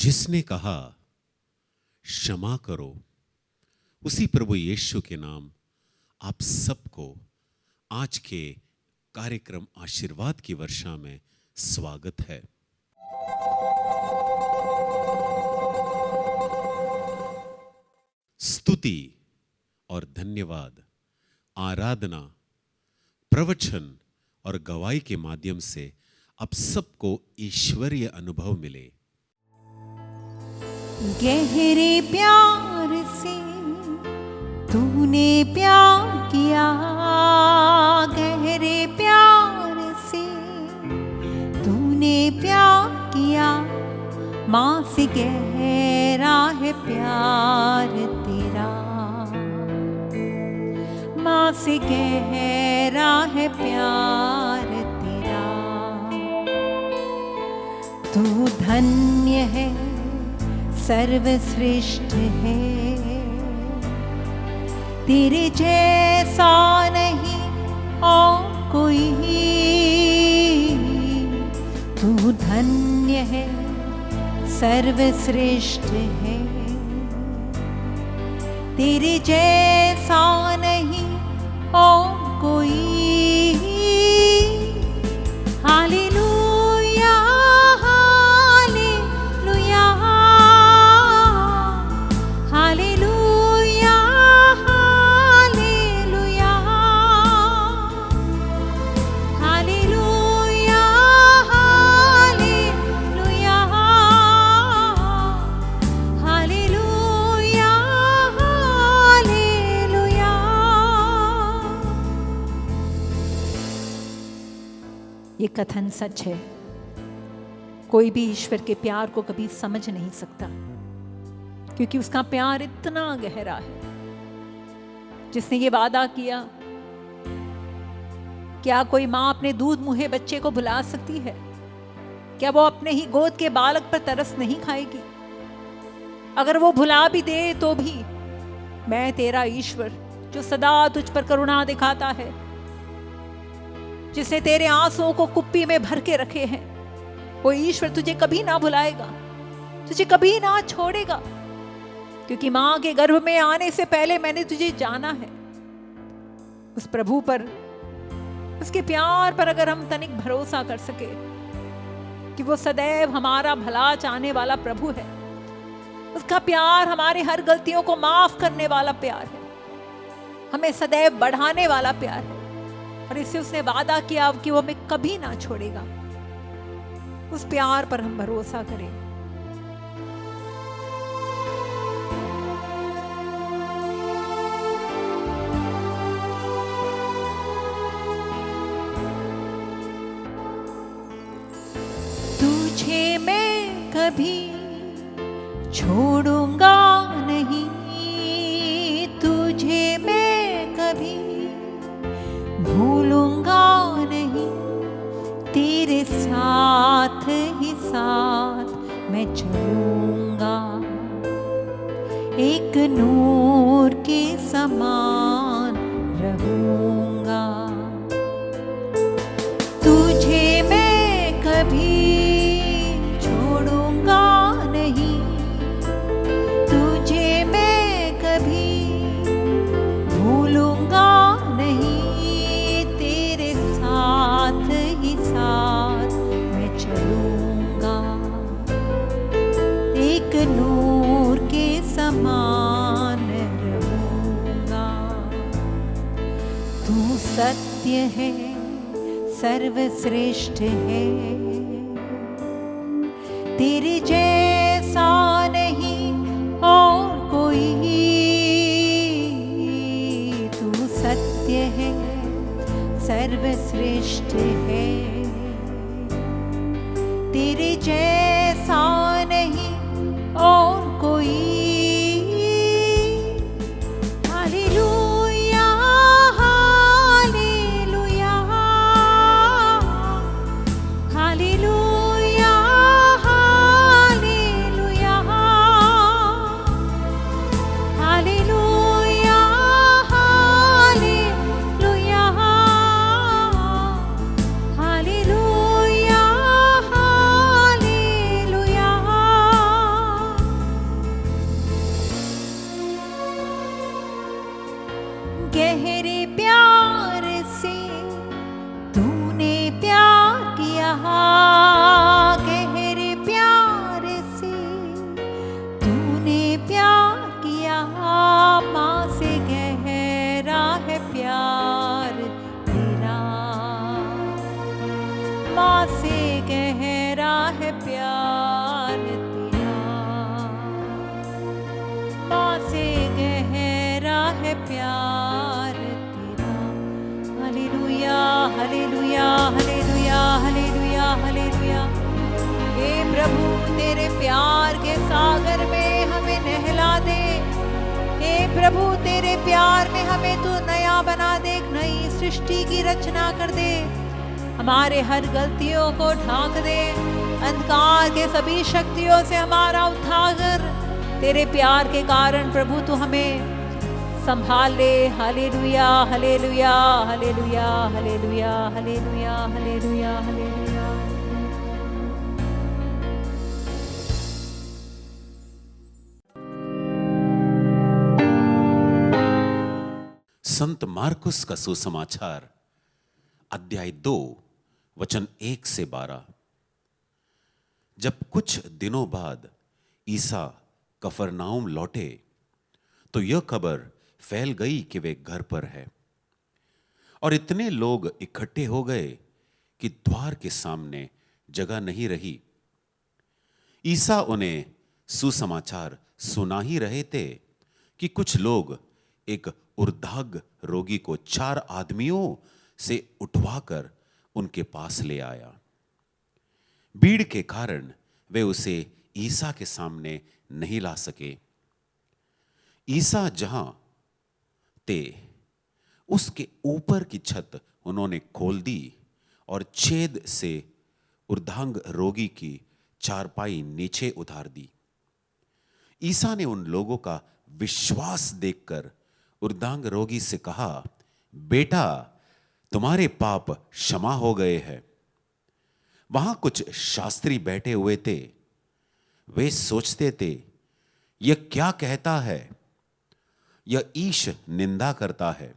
जिसने कहा क्षमा करो, उसी प्रभु यीशु के नाम आप सबको आज के कार्यक्रम आशीर्वाद की वर्षा में स्वागत है। स्तुति और धन्यवाद, आराधना, प्रवचन और गवाही के माध्यम से आप सबको ईश्वरीय अनुभव मिले। गहरे प्यार से तूने प्यार किया, गहरे प्यार से तूने प्यार किया, माँ से गहरा है प्यार तेरा, माँ से गहरा है प्यार तेरा। तू धन्य है, सर्वश्रेष्ठ है, तेरे जैसा नहीं और कोई। तू धन्य है, सर्वश्रेष्ठ है, तेरे जैसा नहीं और कोई। Hallelujah, hallelujah, hallelujah, hallelujah, hallelujah, hallelujah, hallelujah, hallelujah. ये कथन सच है, कोई भी ईश्वर के प्यार को कभी समझ नहीं सकता, क्योंकि उसका प्यार इतना गहरा है। जिसने ये वादा किया, क्या कोई माँ अपने दूध मुहे बच्चे को भुला सकती है? क्या वो अपने ही गोद के बालक पर तरस नहीं खाएगी? अगर वो भुला भी दे तो भी मैं तेरा ईश्वर, जो सदा तुझ पर करुणा दिखाता है, जिसने तेरे आंसुओं को कुप्पी में भर के रखे हैं, वो ईश्वर तुझे कभी ना भुलाएगा, तुझे कभी ना छोड़ेगा, क्योंकि मां के गर्भ में आने से पहले मैंने तुझे जाना है। उस प्रभु पर, उसके प्यार पर अगर हम तनिक भरोसा कर सके कि वो सदैव हमारा भला चाहने वाला प्रभु है, उसका प्यार हमारे हर गलतियों को माफ करने वाला प्यार है, हमें सदैव बढ़ाने वाला प्यार है, और इससे उसने वादा किया कि वो हमें कभी ना छोड़ेगा। उस प्यार पर हम भरोसा करें। तुझे मैं कभी छोड़ूंगा नहीं, तुझे मैं कभी भूलूंगा नहीं, तेरे साथ ही साथ मैं चलूंगा, एक नूर के समान रहूंगा। तुझे मैं कभी छोड़ूंगा नहीं, तुझे मैं कभी भूलूंगा नहीं, तेरे साथ ही साथ मैं चलूंगा, एक नूर के समान रहूंगा। तू सत्य है, सर्वश्रेष्ठ है, तेरे जैसा नहीं और कोई। तू सत्य है, सर्वश्रेष्ठ है, तेरे जैसा नहीं और कोई। Hallelujah, hallelujah, hallelujah, hallelujah, hallelujah, hallelujah, hallelujah, hallelujah. से गहरा है प्यार तेरा, माँ से गहरा है प्यार तेरा। Hallelujah hallelujah hallelujah hallelujah hallelujah. हे प्रभु तेरे प्यार के सागर में हमें नहला दे। हे प्रभु तेरे प्यार में हमें तू नया बना दे, एक नई सृष्टि की रचना कर दे। हमारे हर गलतियों को ढांक दे, अंधकार के सभी शक्तियों से हमारा उद्धार कर। तेरे प्यार के कारण प्रभु तू हमें संभाल ले। Hallelujah hallelujah hallelujah hallelujah hallelujah hallelujah hallelujah. संत मार्कुस का सुसमाचार अध्याय 2 वचन 1 से 12। जब कुछ दिनों बाद ईसा कफरनाउम लौटे तो यह खबर फैल गई कि वे घर पर है, और इतने लोग इकट्ठे हो गए कि द्वार के सामने जगह नहीं रही। ईसा उन्हें सुसमाचार सुना ही रहे थे कि कुछ लोग एक उर्धांग रोगी को 4 आदमियों से उठवाकर उनके पास ले आया। भीड़ के कारण वे उसे ईसा के सामने नहीं ला सके। ईसा जहां थे उसके ऊपर की छत उन्होंने खोल दी और छेद से उर्धांग रोगी की चारपाई नीचे उतार दी। ईसा ने उन लोगों का विश्वास देखकर उर्धांग रोगी से कहा, बेटा तुम्हारे पाप क्षमा हो गए हैं। वहां कुछ शास्त्री बैठे हुए थे। वे सोचते थे, यह क्या कहता है? यह ईश निंदा करता है।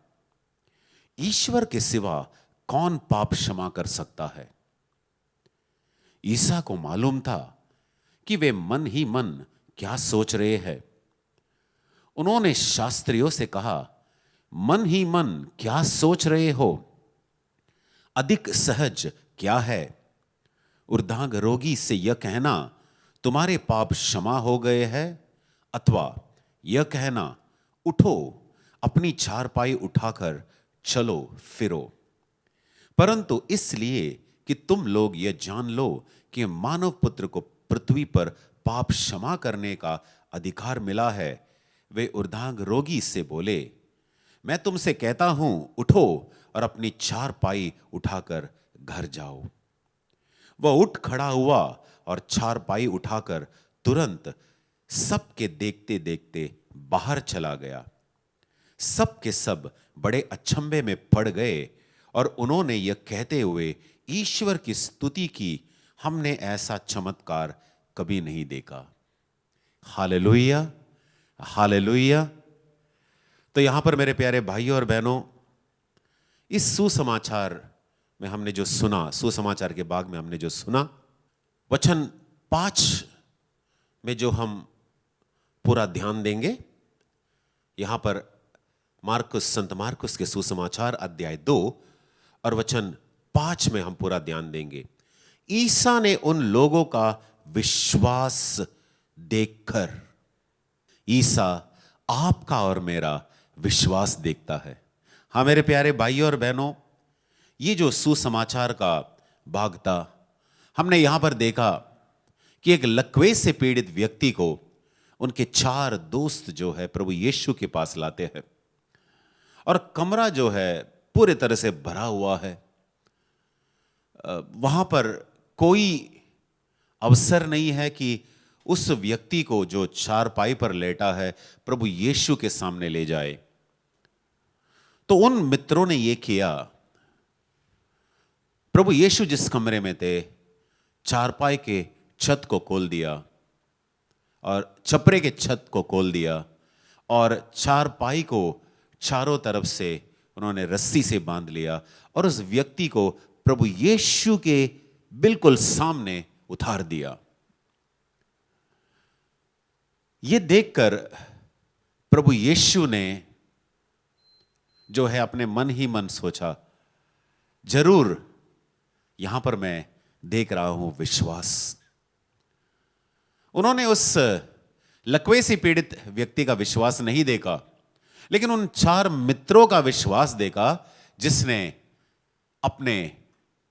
ईश्वर के सिवा कौन पाप क्षमा कर सकता है? ईसा को मालूम था कि वे मन ही मन क्या सोच रहे हैं। उन्होंने शास्त्रियों से कहा, मन ही मन क्या सोच रहे हो? अधिक सहज क्या है, उर्धांग रोगी से यह कहना तुम्हारे पाप क्षमा हो गए हैं, अथवा यह कहना उठो अपनी चारपाई उठाकर चलो फिरो? परंतु इसलिए कि तुम लोग यह जान लो कि मानव पुत्र को पृथ्वी पर पाप क्षमा करने का अधिकार मिला है, वे उर्धांग रोगी से बोले, मैं तुमसे कहता हूं उठो और अपनी चारपाई उठाकर घर जाओ। वह उठ खड़ा हुआ और चारपाई उठाकर तुरंत सबके देखते देखते बाहर चला गया। सब के सब बड़े अचंभे में पड़ गए और उन्होंने यह कहते हुए ईश्वर की स्तुति की, हमने ऐसा चमत्कार कभी नहीं देखा। Hallelujah hallelujah. तो यहां पर मेरे प्यारे भाइयों और बहनों, इस सुसमाचार में हमने जो सुना, सुसमाचार के बाग में हमने जो सुना, वचन 5 में जो हम पूरा ध्यान देंगे, यहां पर मार्कुस, संत मार्कुस के सुसमाचार अध्याय 2 और वचन 5 में हम पूरा ध्यान देंगे। ईसा ने उन लोगों का विश्वास देखकर, ईसा आपका और मेरा विश्वास देखता है। हाँ मेरे प्यारे भाइयों और बहनों, ये जो सुसमाचार का भाग था, हमने यहां पर देखा कि एक लकवे से पीड़ित व्यक्ति को उनके 4 दोस्त जो है प्रभु यीशु के पास लाते हैं, और कमरा जो है पूरे तरह से भरा हुआ है। वहां पर कोई अवसर नहीं है कि उस व्यक्ति को जो चारपाई पर लेटा है प्रभु यीशु के सामने ले जाए। तो उन मित्रों ने यह किया, प्रभु यीशु जिस कमरे में थे, चारपाई के छत को खोल दिया और छपरे के छत को खोल दिया और चारपाई को चारों तरफ से उन्होंने रस्सी से बांध लिया और उस व्यक्ति को प्रभु यीशु के बिल्कुल सामने उतार दिया। यह देखकर प्रभु यीशु ने जो है अपने मन ही मन सोचा, जरूर यहां पर मैं देख रहा हूं विश्वास। उन्होंने उस लकवे से पीड़ित व्यक्ति का विश्वास नहीं देखा, लेकिन उन 4 मित्रों का विश्वास देखा, जिसने अपने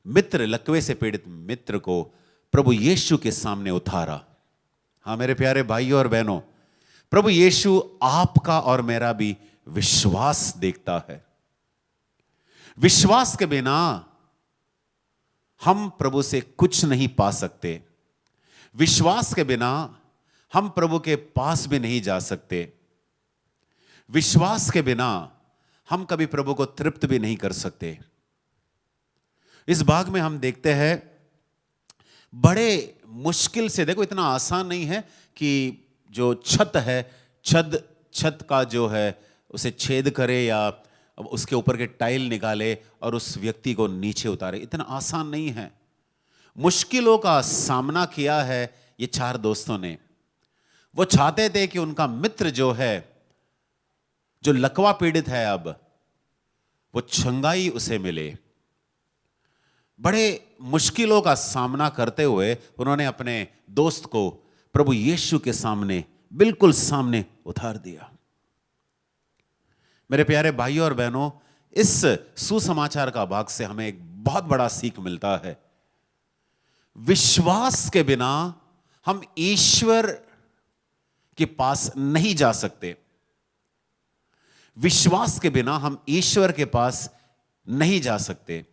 मित्र, लकवे से पीड़ित मित्र को प्रभु यीशु के सामने उतारा। हाँ मेरे प्यारे भाइयों और बहनों, प्रभु यीशु आपका और मेरा भी विश्वास देखता है। विश्वास के बिना हम प्रभु से कुछ नहीं पा सकते। विश्वास के बिना हम प्रभु के पास भी नहीं जा सकते। विश्वास के बिना हम कभी प्रभु को तृप्त भी नहीं कर सकते। इस भाग में हम देखते हैं बड़े मुश्किल से, देखो इतना आसान नहीं है कि जो छत है, छत का जो है उसे छेद करे या उसके ऊपर के टाइल निकाले और उस व्यक्ति को नीचे उतारे। इतना आसान नहीं है। मुश्किलों का सामना किया है ये 4 दोस्तों ने। वो चाहते थे कि उनका मित्र जो है, जो लकवा पीड़ित है, अब वो छंगाई उसे मिले। बड़े मुश्किलों का सामना करते हुए उन्होंने अपने दोस्त को प्रभु यीशु के सामने, बिल्कुल सामने उतार दिया। मेरे प्यारे भाइयों और बहनों, इस सुसमाचार का भाग से हमें एक बहुत बड़ा सीख मिलता है। विश्वास के बिना हम ईश्वर के पास नहीं जा सकते। विश्वास के बिना हम ईश्वर के पास नहीं जा सकते।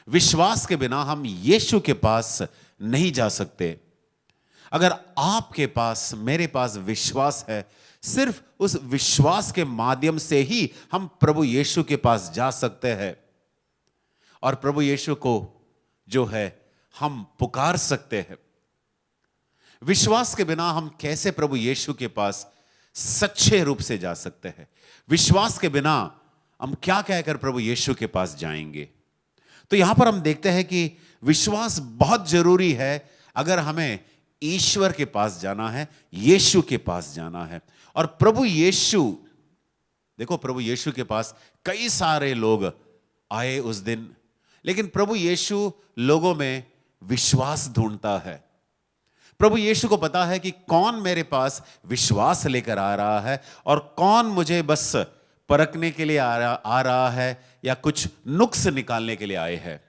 विश्वास के बिना हम यीशु के पास नहीं जा सकते। अगर आपके पास, मेरे पास विश्वास है, सिर्फ उस विश्वास के माध्यम से ही हम प्रभु यीशु के पास जा सकते हैं और प्रभु यीशु को जो है हम पुकार सकते हैं। विश्वास के बिना हम कैसे प्रभु यीशु के पास सच्चे रूप से जा सकते हैं? विश्वास के बिना हम क्या कहकर प्रभु यीशु के पास जाएंगे? तो यहां पर हम देखते हैं कि विश्वास बहुत जरूरी है अगर हमें ईश्वर के पास जाना है, यीशु के पास जाना है। और प्रभु यीशु, देखो प्रभु यीशु के पास कई सारे लोग आए उस दिन, लेकिन प्रभु यीशु लोगों में विश्वास ढूंढता है। प्रभु यीशु को पता है कि कौन मेरे पास विश्वास लेकर आ रहा है और कौन मुझे बस परखने के लिए आ रहा है या कुछ नुक्स निकालने के लिए आए हैं।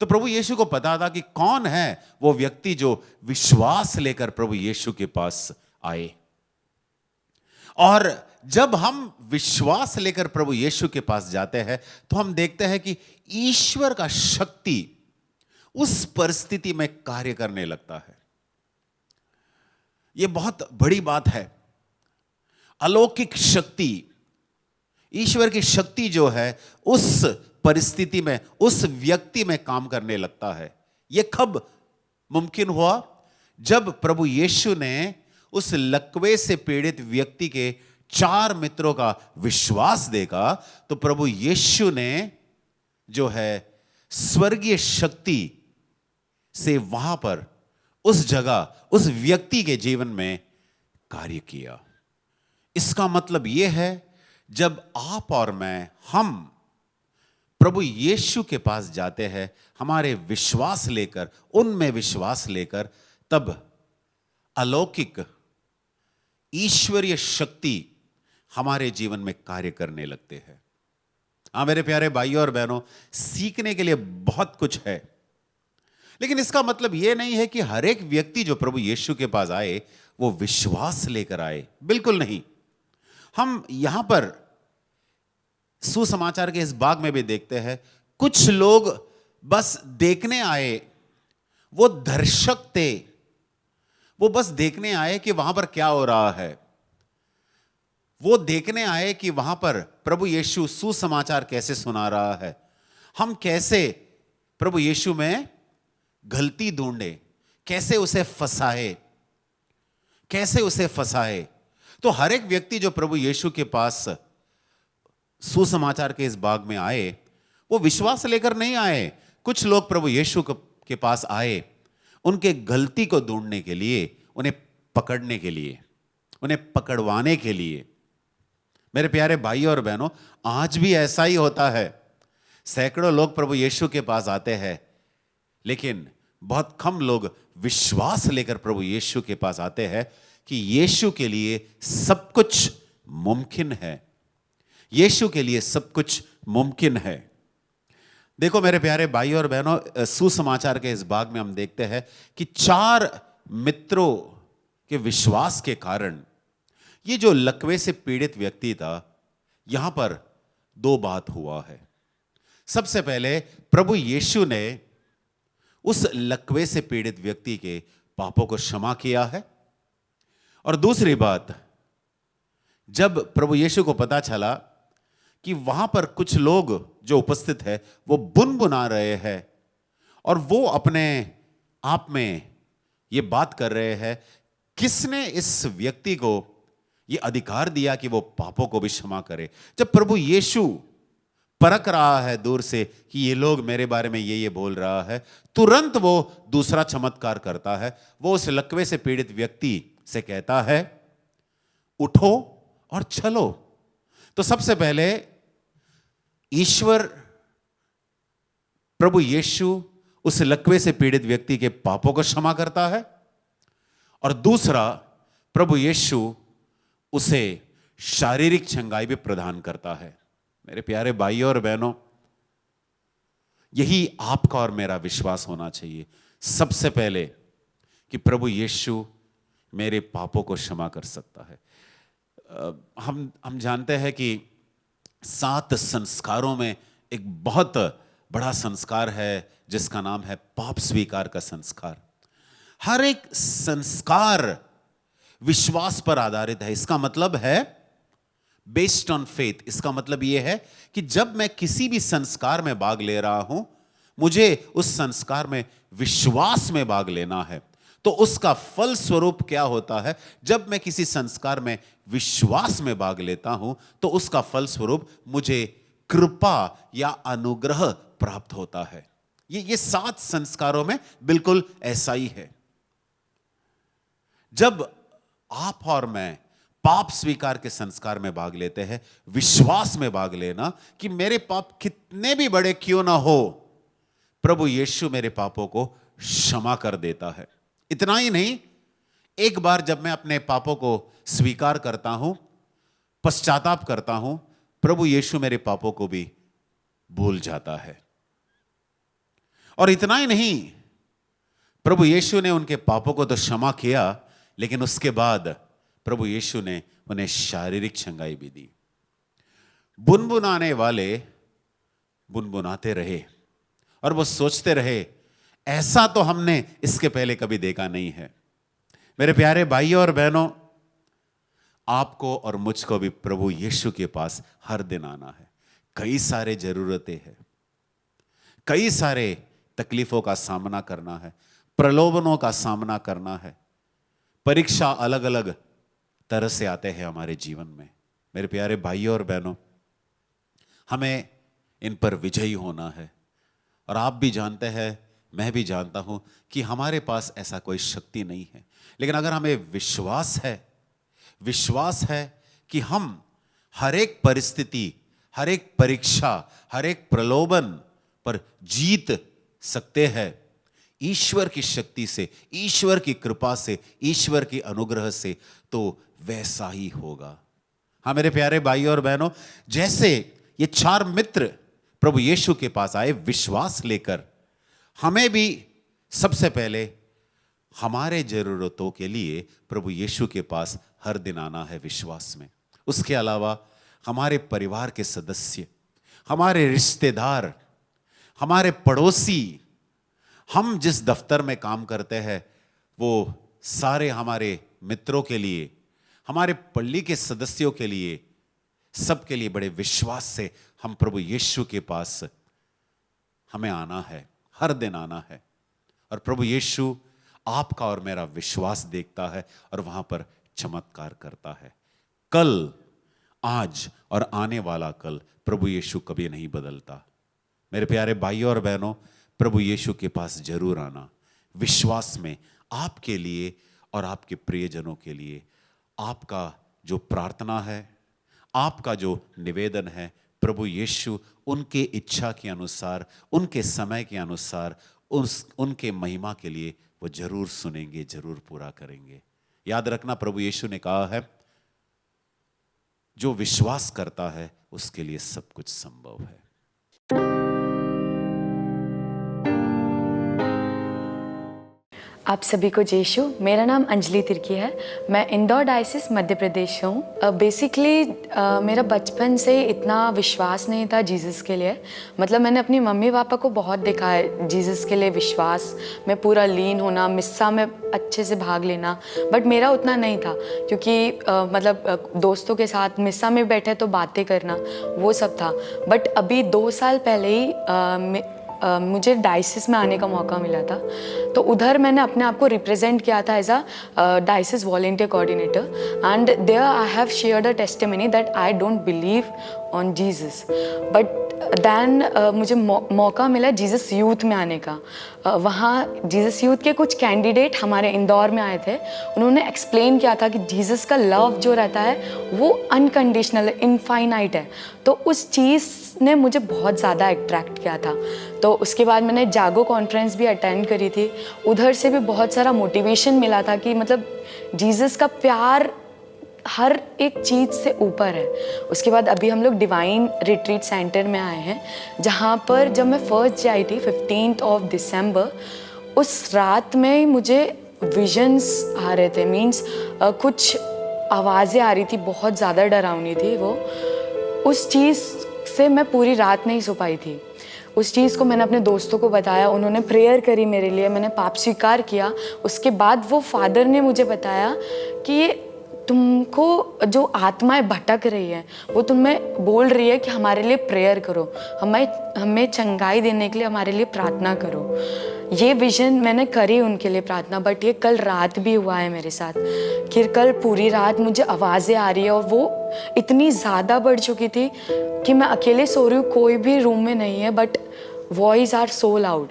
तो प्रभु यीशु को पता था कि कौन है वो व्यक्ति जो विश्वास लेकर प्रभु यीशु के पास आए। और जब हम विश्वास लेकर प्रभु यीशु के पास जाते हैं तो हम देखते हैं कि ईश्वर का शक्ति उस परिस्थिति में कार्य करने लगता है। यह बहुत बड़ी बात है। अलौकिक शक्ति, ईश्वर की शक्ति जो है उस परिस्थिति में, उस व्यक्ति में काम करने लगता है। यह कब मुमकिन हुआ? जब प्रभु यीशु ने उस लकवे से पीड़ित व्यक्ति के 4 मित्रों का विश्वास देखा, तो प्रभु यीशु ने जो है स्वर्गीय शक्ति से वहां पर, उस जगह, उस व्यक्ति के जीवन में कार्य किया। इसका मतलब यह है जब आप और मैं, हम प्रभु यीशु के पास जाते हैं हमारे विश्वास लेकर, उनमें विश्वास लेकर, तब अलौकिक ईश्वरीय शक्ति हमारे जीवन में कार्य करने लगते हैं। हाँ मेरे प्यारे भाइयों और बहनों, सीखने के लिए बहुत कुछ है, लेकिन इसका मतलब यह नहीं है कि हर एक व्यक्ति जो प्रभु यीशु के पास आए वो विश्वास लेकर आए। बिल्कुल नहीं। हम यहां पर सुसमाचार के इस भाग में भी देखते हैं, कुछ लोग बस देखने आए, वो दर्शक थे, वो बस देखने आए कि वहां पर क्या हो रहा है। वो देखने आए कि वहां पर प्रभु यीशु सुसमाचार कैसे सुना रहा है, हम कैसे प्रभु यीशु में गलती ढूंढे, कैसे उसे फंसाए, कैसे उसे फंसाए। तो हर एक व्यक्ति जो प्रभु यीशु के पास सुसमाचार के इस भाग में आए, वो विश्वास लेकर नहीं आए। कुछ लोग प्रभु यीशु के पास आए उनके गलती को ढूंढने के लिए, उन्हें पकड़ने के लिए, उन्हें पकड़वाने के लिए। मेरे प्यारे भाइयों और बहनों, आज भी ऐसा ही होता है। सैकड़ों लोग प्रभु यीशु के पास आते हैं, लेकिन बहुत कम लोग विश्वास लेकर प्रभु यीशु के पास आते हैं कि यीशु के लिए सब कुछ मुमकिन है। यीशु के लिए सब कुछ मुमकिन है। देखो मेरे प्यारे भाई और बहनों, सुसमाचार के इस भाग में हम देखते हैं कि 4 मित्रों के विश्वास के कारण ये जो लकवे से पीड़ित व्यक्ति था, यहां पर 2 बात हुआ है। सबसे पहले प्रभु यीशु ने उस लकवे से पीड़ित व्यक्ति के पापों को क्षमा किया है, और दूसरी बात, जब प्रभु यीशु को पता चला कि वहां पर कुछ लोग जो उपस्थित है वो बुनबुना रहे हैं और वो अपने आप में ये बात कर रहे हैं, किसने इस व्यक्ति को ये अधिकार दिया कि वो पापों को भी क्षमा करे। जब प्रभु यीशु परख रहा है दूर से कि ये लोग मेरे बारे में ये बोल रहा है, तुरंत वो दूसरा चमत्कार करता है। वो उस लकवे से पीड़ित व्यक्ति से कहता है, उठो और चलो। तो सबसे पहले ईश्वर प्रभु यीशु उस लकवे से पीड़ित व्यक्ति के पापों को क्षमा करता है, और दूसरा प्रभु यीशु उसे शारीरिक चंगाई भी प्रदान करता है। मेरे प्यारे भाइयों और बहनों, यही आपका और मेरा विश्वास होना चाहिए सबसे पहले, कि प्रभु यीशु मेरे पापों को क्षमा कर सकता है। हम जानते हैं कि 7 संस्कारों में एक बहुत बड़ा संस्कार है जिसका नाम है पाप स्वीकार का संस्कार। हर एक संस्कार विश्वास पर आधारित है। इसका मतलब है बेस्ड ऑन फेथ। इसका मतलब यह है कि जब मैं किसी भी संस्कार में भाग ले रहा हूं, मुझे उस संस्कार में विश्वास में भाग लेना है। तो उसका फल स्वरूप क्या होता है? जब मैं किसी संस्कार में विश्वास में भाग लेता हूं तो उसका फल स्वरूप मुझे कृपा या अनुग्रह प्राप्त होता है। ये 7 संस्कारों में बिल्कुल ऐसा ही है। जब आप और मैं पाप स्वीकार के संस्कार में भाग लेते हैं, विश्वास में भाग लेना कि मेरे पाप कितने भी बड़े क्यों ना हो, प्रभु यीशु मेरे पापों को क्षमा कर देता है। इतना ही नहीं, एक बार जब मैं अपने पापों को स्वीकार करता हूं, पश्चाताप करता हूं, प्रभु यीशु मेरे पापों को भी भूल जाता है। और इतना ही नहीं, प्रभु यीशु ने उनके पापों को तो क्षमा किया, लेकिन उसके बाद प्रभु यीशु ने उन्हें शारीरिक चंगाई भी दी। बुनबुनाने वाले बुनबुनाते रहे और वो सोचते रहे, ऐसा तो हमने इसके पहले कभी देखा नहीं है। मेरे प्यारे भाइयों और बहनों, आपको और मुझको भी प्रभु यीशु के पास हर दिन आना है। कई सारे जरूरतें हैं, कई सारे तकलीफों का सामना करना है, प्रलोभनों का सामना करना है, परीक्षा अलग अलग तरह से आते हैं हमारे जीवन में। मेरे प्यारे भाइयों और बहनों, हमें इन पर विजयी होना है। और आप भी जानते हैं, मैं भी जानता हूं कि हमारे पास ऐसा कोई शक्ति नहीं है, लेकिन अगर हमें विश्वास है कि हम हर एक परिस्थिति, हर एक परीक्षा, हर एक प्रलोभन पर जीत सकते हैं, ईश्वर की शक्ति से, ईश्वर की कृपा से, ईश्वर की अनुग्रह से, तो वैसा ही होगा। हाँ मेरे प्यारे भाइयों और बहनों, जैसे ये 4 मित्र प्रभु यीशु के पास आए विश्वास लेकर, हमें भी सबसे पहले हमारे जरूरतों के लिए प्रभु यीशु के पास हर दिन आना है विश्वास में। उसके अलावा हमारे परिवार के सदस्य, हमारे रिश्तेदार, हमारे पड़ोसी, हम जिस दफ्तर में काम करते हैं, वो सारे हमारे मित्रों के लिए, हमारे पल्ली के सदस्यों के लिए, सबके लिए बड़े विश्वास से हम प्रभु यीशु के पास हमें आना है, हर दिन आना है। और प्रभु यीशु आपका और मेरा विश्वास देखता है और वहां पर चमत्कार करता है। कल, आज और आने वाला कल प्रभु यीशु कभी नहीं बदलता। मेरे प्यारे भाइयों और बहनों, प्रभु यीशु के पास जरूर आना, विश्वास में आपके लिए और आपके प्रियजनों के लिए। आपका जो प्रार्थना है, आपका जो निवेदन है, प्रभु यीशु उनके इच्छा के अनुसार, उनके समय के अनुसार उनके महिमा के लिए वो जरूर सुनेंगे, जरूर पूरा करेंगे। याद रखना, प्रभु यीशु ने कहा है, जो विश्वास करता है उसके लिए सब कुछ संभव है। आप सभी को जय यीशु। मेरा नाम अंजलि तिर्की है। मैं इंदौर डायसिस मध्य प्रदेश से हूँ। बेसिकली मेरा बचपन से इतना विश्वास नहीं था जीसस के लिए। मतलब मैंने अपनी मम्मी पापा को बहुत देखा है जीसस के लिए विश्वास में पूरा लीन होना, मिस्सा में अच्छे से भाग लेना, बट मेरा उतना नहीं था क्योंकि मतलब दोस्तों के साथ मिस्सा में बैठे तो बातें करना वो सब था। बट अभी 2 साल पहले ही मुझे डायसिस में आने का मौका मिला था, तो उधर मैंने अपने आप को रिप्रेजेंट किया था as a diocese volunteer coordinator, and there I have shared a testimony that I don't believe on Jesus, but then मुझे मौका मिला जीसस यूथ में आने का। वहाँ जीसस यूथ के कुछ कैंडिडेट हमारे इंदौर में आए थे। उन्होंने एक्सप्लेन किया था कि जीसस का लव जो रहता है वो अनकंडीशनल है, इनफाइनाइट है। तो उस चीज़ ने मुझे बहुत ज़्यादा अट्रैक्ट किया था। तो उसके बाद मैंने जागो कॉन्फ्रेंस भी अटेंड करी थी। उधर से भी बहुत सारा मोटिवेशन मिला था कि मतलब जीसस का प्यार हर एक चीज़ से ऊपर है। उसके बाद अभी हम लोग डिवाइन रिट्रीट सेंटर में आए हैं, जहाँ पर जब मैं फर्स्ट आई थी 15 दिसंबर, उस रात में मुझे विजन्स आ रहे थे। मीन्स कुछ आवाज़ें आ रही थी, बहुत ज़्यादा डरावनी थी वो। उस चीज़ से मैं पूरी रात नहीं सो पाई थी। उस चीज़ को मैंने अपने दोस्तों को बताया, उन्होंने प्रेयर करी मेरे लिए, मैंने पाप स्वीकार किया। उसके बाद वो फादर ने मुझे बताया कि ये तुमको जो आत्माएं भटक रही है वो तुम्हें बोल रही है कि हमारे लिए प्रेयर करो, हमें चंगाई देने के लिए हमारे लिए प्रार्थना करो। ये विजन मैंने करी उनके लिए प्रार्थना, बट ये कल रात भी हुआ है मेरे साथ। फिर कल पूरी रात मुझे आवाज़ें आ रही है और वो इतनी ज़्यादा बढ़ चुकी थी कि मैं अकेले सो रही हूँ, कोई भी रूम में नहीं है, but voice are so loud.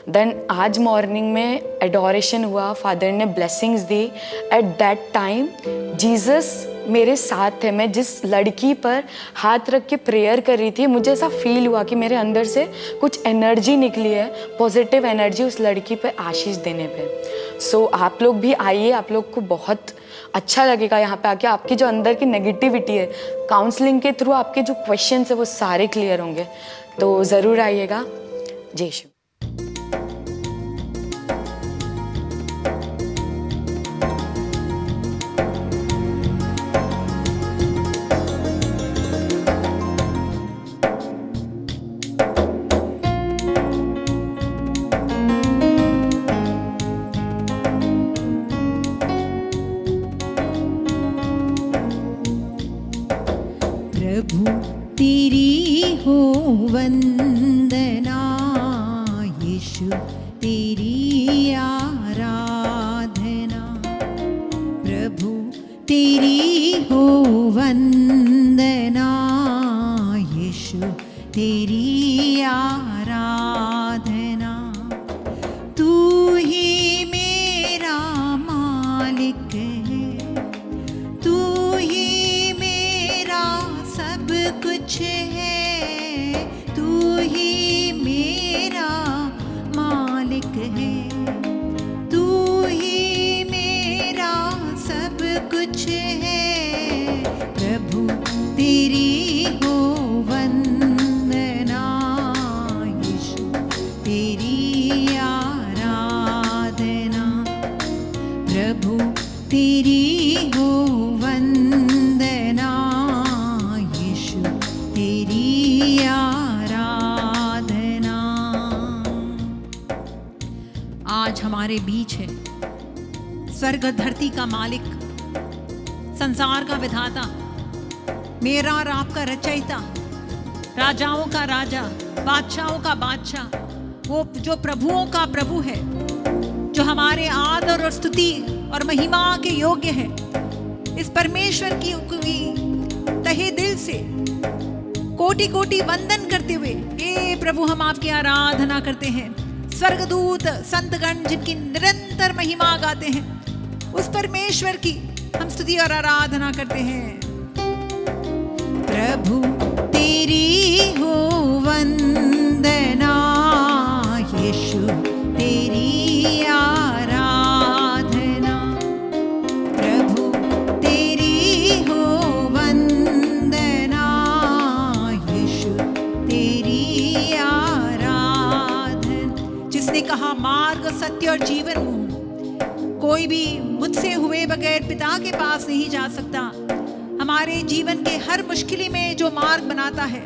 Then आज मॉर्निंग में एडोरेशन हुआ, फादर ने ब्लेसिंग्स दी। एट दैट टाइम जीसस मेरे साथ थे। मैं जिस लड़की पर हाथ रख के प्रेयर कर रही थी, मुझे ऐसा फील हुआ कि मेरे अंदर से कुछ एनर्जी निकली है, पॉजिटिव एनर्जी उस लड़की पे आशीष देने पे। सो आप लोग भी आइए, आप लोग को बहुत अच्छा लगेगा यहाँ पे आके। आपकी जो अंदर की नेगेटिविटी है, काउंसलिंग के थ्रू आपके जो क्वेश्चंस है वो सारे क्लियर होंगे। तो ज़रूर आइएगा। जय यीशु। प्रभु तेरी हो वंदना, यीशु तेरी आराधना। प्रभु तेरी हो वंदना, यीशु तेरी आराधना। तू ही मेरा मालिक है, तू ही मेरा सब कुछ है, तू ही मेरा मालिक है, तू ही मेरा सब कुछ है। प्रभु तेरी हो वंदना, यीशु तेरी आराधना। प्रभु तेरी हो वंदना, यीशु तेरी आराधना। आज हमारे बीच है स्वर्ग धरती का मालिक, संसार का विधाता, मेरा और आपका रचयिता, राजाओं का राजा, बादशाहों का बादशाह, वो जो प्रभुओं का प्रभु है, जो हमारे आदर और स्तुति और महिमा के योग्य है। इस परमेश्वर की तहे दिल से कोटि कोटि वंदन करते हुए हे प्रभु हम आपकी आराधना करते हैं। स्वर्गदूत संतगण जिनकी निरंतर महिमा गाते हैं, उस परमेश्वर की हम स्तुति और आराधना करते हैं। प्रभु तेरी हो वंदना, यीशु उसने कहा, मार्ग, सत्य और जीवन हूं, कोई भी मुझसे हुए बगैर पिता के पास नहीं जा सकता। हमारे जीवन के हर मुश्किल में जो मार्ग बनाता है,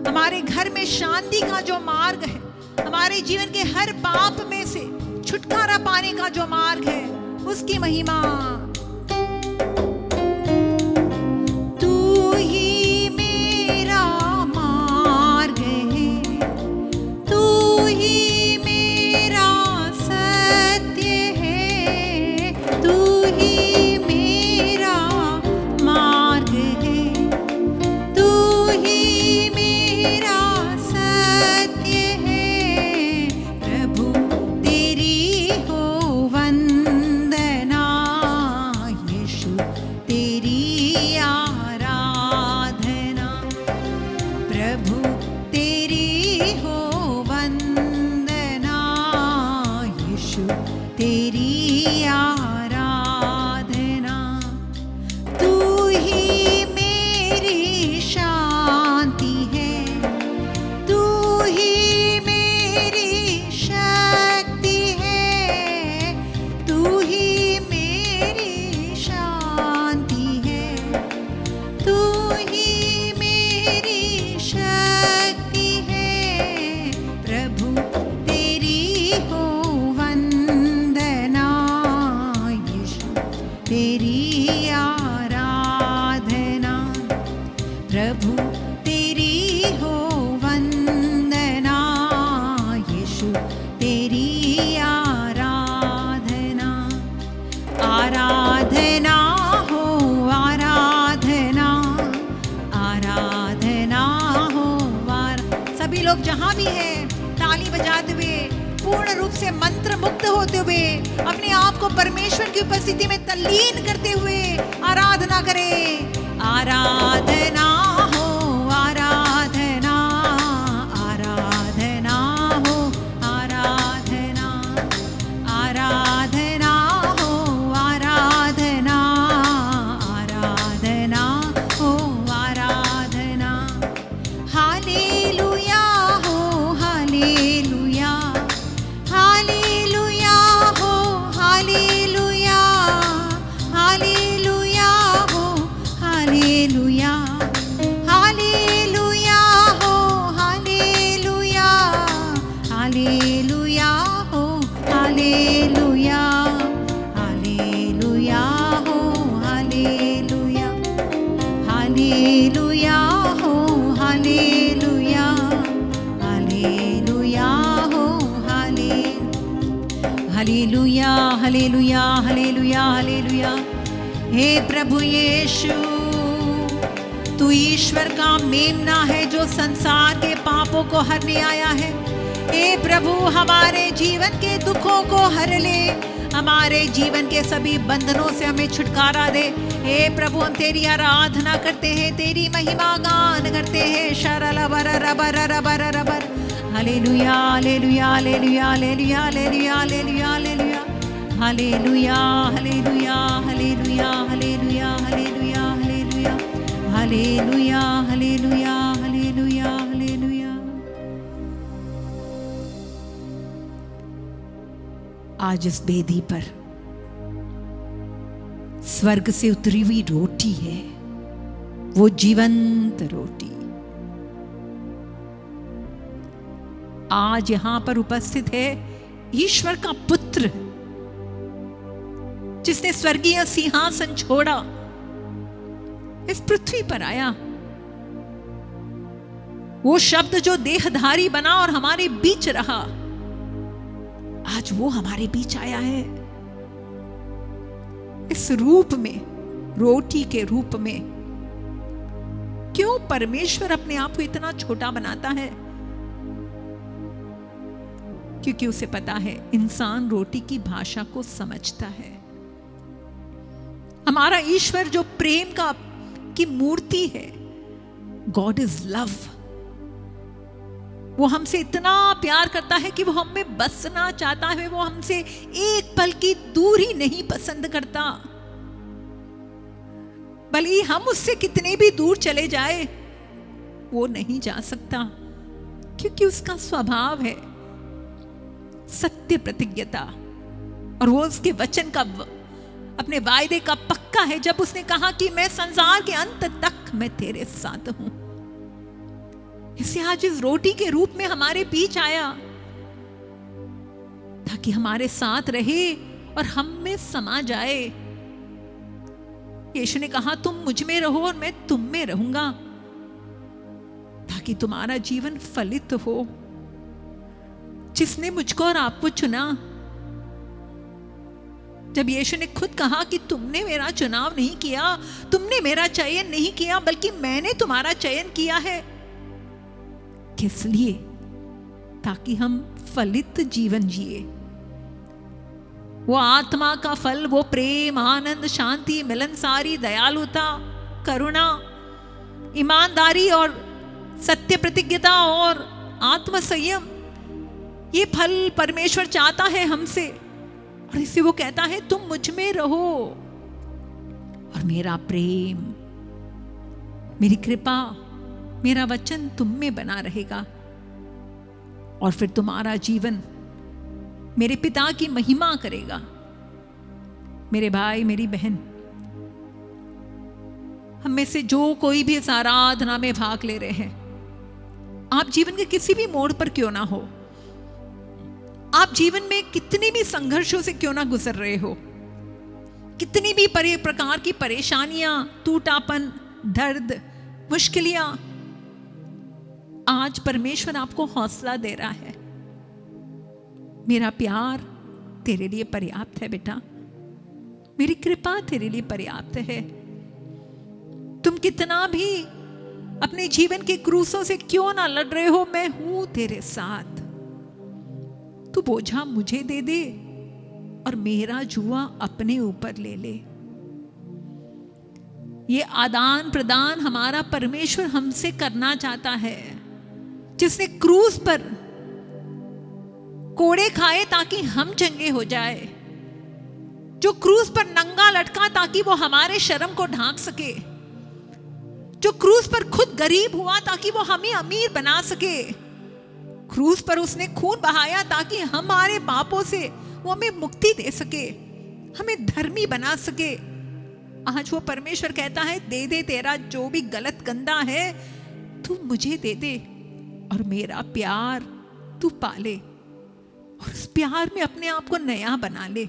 हमारे घर में शांति का जो मार्ग है, हमारे जीवन के हर पाप में से छुटकारा पाने का जो मार्ग है, उसकी महिमा। तू ही मेरा मार्ग है, तू ही मेरा सत्य है, तू ही मेरा मार्ग है, तू ही मेरा सत्य है। प्रभु तेरी हो वंदना, यीशु तेरी आराधना। प्रभु तेरी हो वंदना, यीशु तेरी आराधना। तू ही मेरी शांति है, तू ही मेरी शक्ति है, तू ही मेरी शांति है, तू ही मेरी शक्ति है। प्रभु तेरी हो वंदना, यीशु तेरी आराधना। प्रभु तेरी हो वंदना, यीशु तेरी आराधना। आराधना हो आराधना, आराधना हो सभी लोग जहां भी हैं, ताली बजाते हुए, पूर्ण रूप से मंत्र मुक्त होते हुए, अपने आप को परमेश्वर की उपस्थिति में तल्लीन करते हुए आराधना करें। आराधना हो आराधना, आराधना हो आराधना, आराधना हो आराधना, आराधना हो आराधना। हालेलुया हो हालेलुया, हालेलुया हो हालेलुया, हालेलुया हो हालेलुया, हालेलुया हो हालेलुया, हालेलुया हो हालेलुया, हालेलुया हो हालेलुया, हालेलुया हो हालेलुया, हालेलुया हो हालेलुया, हालेलुया, हालेलुया, हालेलुया। हे प्रभु यीशु, तू ईश्वर का मेमना है जो संसार के पापों को हरने आया है। हे प्रभु, हमारे जीवन के दुखों को हर ले, हमारे जीवन के सभी बंधनों से हमें छुटकारा दे। हे प्रभु, हम तेरी आराधना करते हैं, तेरी महिमा गान करते हैं। शरला बरा rubber rubber rubber, hallelujah, hallelujah, hallelujah, hallelujah, hallelujah, hallelujah, hallelujah, hallelujah, hallelujah, hallelujah, hallelujah, hallelujah, hallelujah, hallelujah, hallelujah, hallelujah, hallelujah. आज इस वेदी पर स्वर्ग से उतरी हुई रोटी है, वो जीवंत रोटी। आज यहां पर उपस्थित है ईश्वर का पुत्र, जिसने स्वर्गीय सिंहासन छोड़ा, इस पृथ्वी पर आया। वो शब्द जो देहधारी बना और हमारे बीच रहा, आज वो हमारे बीच आया है इस रूप में, रोटी के रूप में। क्यों परमेश्वर अपने आप को इतना छोटा बनाता है? क्योंकि उसे पता है इंसान रोटी की भाषा को समझता है। हमारा ईश्वर जो प्रेम की मूर्ति है, गॉड इज लव, वो हमसे इतना प्यार करता है कि वो हम में बसना चाहता है। वो हमसे एक पल की दूरी नहीं पसंद करता। भले हम उससे कितने भी दूर चले जाए, वो नहीं जा सकता, क्योंकि उसका स्वभाव है सत्य प्रतिज्ञता, और वो उसके वचन का, अपने वायदे का पक्का है, जब उसने कहा कि मैं संसार के अंत तक मैं तेरे साथ हूं। इसे आज इस रोटी के रूप में हमारे बीच आया ताकि हमारे साथ रहे और हम में समा जाए। यीशु ने कहा तुम मुझ में रहो और मैं तुम में रहूंगा, ताकि तुम्हारा जीवन फलित हो। जिसने मुझको और आपको चुना, जब यीशु ने खुद कहा कि तुमने मेरा चुनाव नहीं किया, तुमने मेरा चयन नहीं किया, बल्कि मैंने तुम्हारा चयन किया है। किस लिए? ताकि हम फलित जीवन जिए। वो आत्मा का फल, वो प्रेम, आनंद, शांति, मिलनसारी, दयालुता, करुणा, ईमानदारी और सत्य प्रतिज्ञता और आत्म संयम, ये फल परमेश्वर चाहता है हमसे। और इससे वो कहता है तुम मुझ में रहो और मेरा प्रेम, मेरी कृपा, मेरा वचन तुम में बना रहेगा, और फिर तुम्हारा जीवन मेरे पिता की महिमा करेगा। मेरे भाई, मेरी बहन, हम में से जो कोई भी इस आराधना में भाग ले रहे हैं, आप जीवन के किसी भी मोड़ पर क्यों ना हो, आप जीवन में कितनी भी संघर्षों से क्यों ना गुजर रहे हो, कितनी भी प्रकार की परेशानियां, टूटापन, दर्द, मुश्किलियां, आज परमेश्वर आपको हौसला दे रहा है। मेरा प्यार तेरे लिए पर्याप्त है बेटा, मेरी कृपा तेरे लिए पर्याप्त है। तुम कितना भी अपने जीवन के क्रूसों से क्यों ना लड़ रहे हो, मैं हूं तेरे साथ। तू बोझा मुझे दे दे और मेरा जुआ अपने ऊपर ले ले। ये आदान प्रदान हमारा परमेश्वर हमसे करना चाहता है। जिसने क्रूस पर कोड़े खाए ताकि हम चंगे हो जाए, जो क्रूस पर नंगा लटका ताकि वो हमारे शर्म को ढांक सके, जो क्रूस पर खुद गरीब हुआ ताकि वो हमें अमीर बना सके, क्रूस पर उसने खून बहाया ताकि हमारे पापों से वो हमें मुक्ति दे सके, हमें धर्मी बना सके। आज वो परमेश्वर कहता है दे दे, तेरा जो भी गलत गंदा है तू मुझे दे दे और मेरा प्यार तू पाले, और उस प्यार में अपने आप को नया बना ले,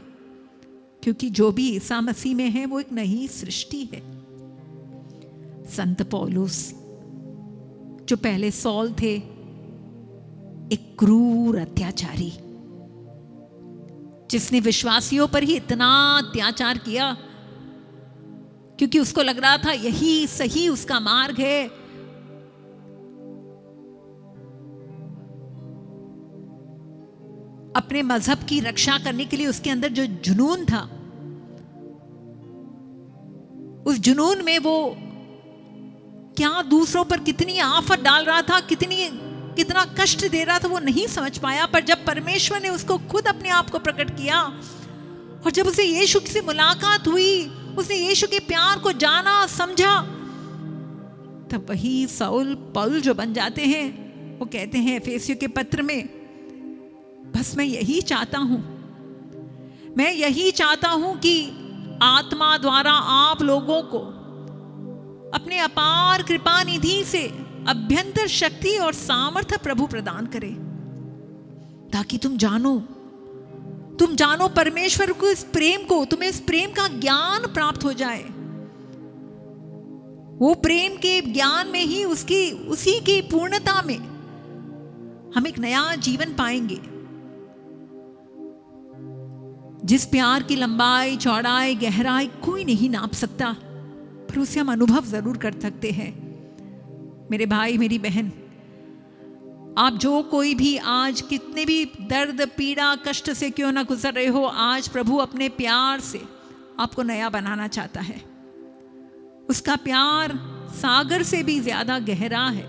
क्योंकि जो भी ईसा मसीह में है वो एक नई सृष्टि है। संत पौलुस, जो पहले सौल थे, एक क्रूर अत्याचारी, जिसने विश्वासियों पर ही इतना अत्याचार किया क्योंकि उसको लग रहा था यही सही उसका मार्ग है। अपने मजहब की रक्षा करने के लिए उसके अंदर जो जुनून था, उस जुनून में वो क्या दूसरों पर कितनी आफत डाल रहा था, कितना कष्ट दे रहा था, वो नहीं समझ पाया। पर जब परमेश्वर ने उसको खुद अपने आप को प्रकट किया और जब उसे यीशु से मुलाकात हुई, उसने यीशु के प्यार को जाना, समझा, तब वही साउल पौल जो बन जाते हैं। वो कहते हैं एफेसियों के पत्र में, बस मैं यही चाहता हूं कि आत्मा द्वारा आप लोगों को अपने अपार कृपा निधि से अभ्यंतर शक्ति और सामर्थ्य प्रभु प्रदान करे, ताकि तुम जानो परमेश्वर को, इस प्रेम को, तुम्हें इस प्रेम का ज्ञान प्राप्त हो जाए। वो प्रेम के ज्ञान में ही उसी की पूर्णता में हम एक नया जीवन पाएंगे। जिस प्यार की लंबाई, चौड़ाई, गहराई कोई नहीं नाप सकता, पर उसे हम अनुभव जरूर कर सकते हैं। मेरे भाई, मेरी बहन, आप जो कोई भी आज कितने भी दर्द, पीड़ा, कष्ट से क्यों ना गुजर रहे हो, आज प्रभु अपने प्यार से आपको नया बनाना चाहता है। उसका प्यार सागर से भी ज्यादा गहरा है,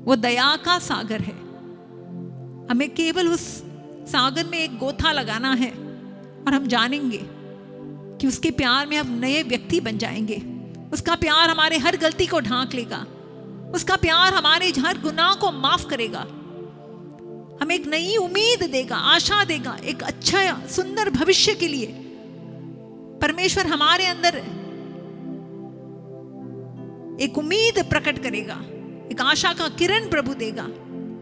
वो दया का सागर है। हमें केवल उस सागर में एक गोथा लगाना है और हम जानेंगे कि उसके प्यार में हम नए व्यक्ति बन जाएंगे। उसका प्यार हमारे हर गलती को ढांक लेगा, उसका प्यार हमारे हर गुनाह को माफ करेगा, हमें एक नई उम्मीद देगा, आशा देगा, एक अच्छा सुंदर भविष्य के लिए परमेश्वर हमारे अंदर एक उम्मीद प्रकट करेगा, एक आशा का किरण प्रभु देगा।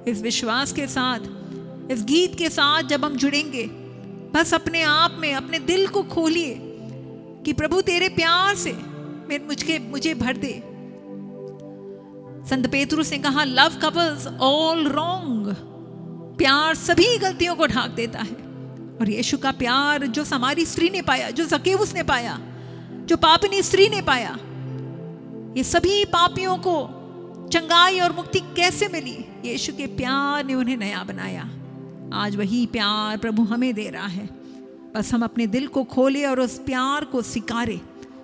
इस विश्वास के साथ, इस गीत के साथ जब हम जुड़ेंगे, बस अपने आप में अपने दिल को खोलिए कि प्रभु तेरे प्यार से मुझे भर दे। संत पेतरुस ने कहा, लव कवर्स ऑल रॉन्ग। प्यार सभी गलतियों को ढाक देता है। और यीशु का प्यार जो समारी स्त्री ने पाया, जो जकेउस ने पाया, जो पापिनी स्त्री ने पाया, ये सभी पापियों को चंगाई और मुक्ति कैसे मिली? यीशु के प्यार ने उन्हें नया बनाया। आज वही प्यार प्रभु हमें दे रहा है। बस हम अपने दिल को खोले और उस प्यार को स्वीकारें,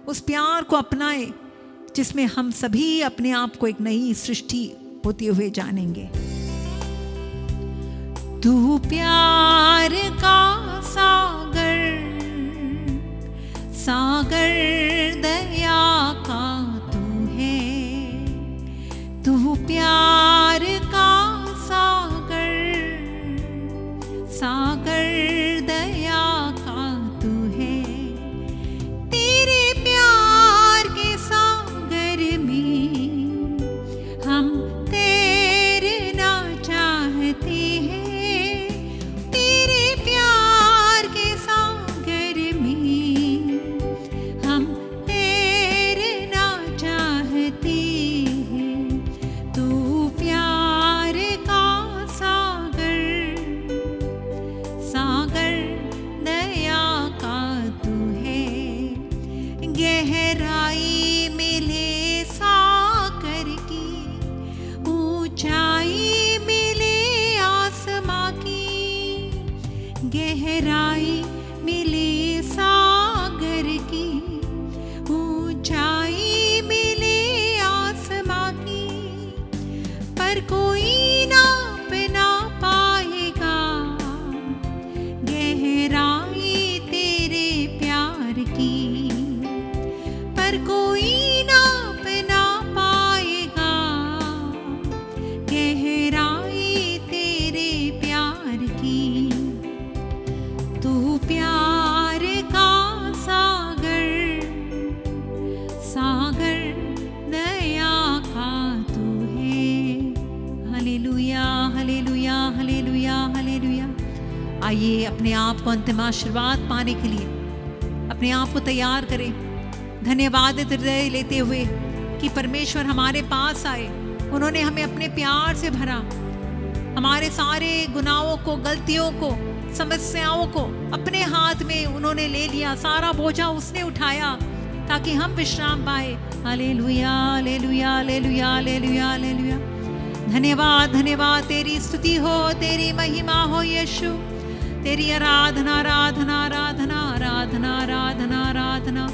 उस प्यार को अपनाएं, जिसमें हम सभी अपने आप को एक नई सृष्टि होते हुए जानेंगे। तू प्यार का सागर, सागर दया का तू है। तू प्यार का सागर, सागर दया का तू है। तेरे प्यार के सागर में हम तैरना चाहते हैं। तेरे प्यार के सागर में हम तैरना चाहते हैं। तू प्यार का सागर, सागर दया का तू है। गहराई मिले सागर की, ऊंचाई मिले आसमां की। गहराई मिले सागर की, ऊंचाई मिले आसमां की। पर कोई नाप ना पाएगा गहराई तेरे प्यार की। पर कोई नाप ना पाएगा गहराई तेरे प्यार की। तू प्यार का सागर, सागर दया का तू है। Hallelujah, hallelujah, hallelujah, hallelujah. आइए अपने आप को अंतिम आशीर्वाद पाने के लिए अपने आप को तैयार करें, धन्यवाद हृदय लेते हुए कि परमेश्वर हमारे पास आए। उन्होंने हमें अपने प्यार से भरा, हमारे सारे गुनाहों को, गलतियों को, समस्याओं को अपने हाथ में उन्होंने ले लिया। सारा बोझा उसने उठाया ताकि हम विश्राम पाए। Hallelujah, hallelujah, hallelujah, hallelujah, hallelujah. धन्यवाद, धन्यवाद। तेरी स्तुति हो, तेरी महिमा हो यीशु। तेरी आराधना, आराधना, आराधना, आराधना, आराधना, आराधना।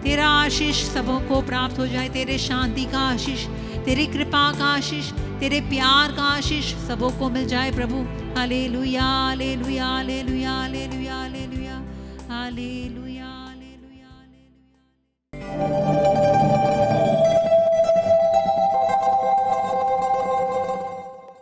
तेरा आशीष सबों को प्राप्त हो जाए। तेरे शांति का आशीष, तेरी कृपा का आशीष, तेरे प्यार का आशीष सबों को मिल जाए प्रभु। Hallelujah, hallelujah, hallelujah, hallelujah, hallelujah, hallelujah.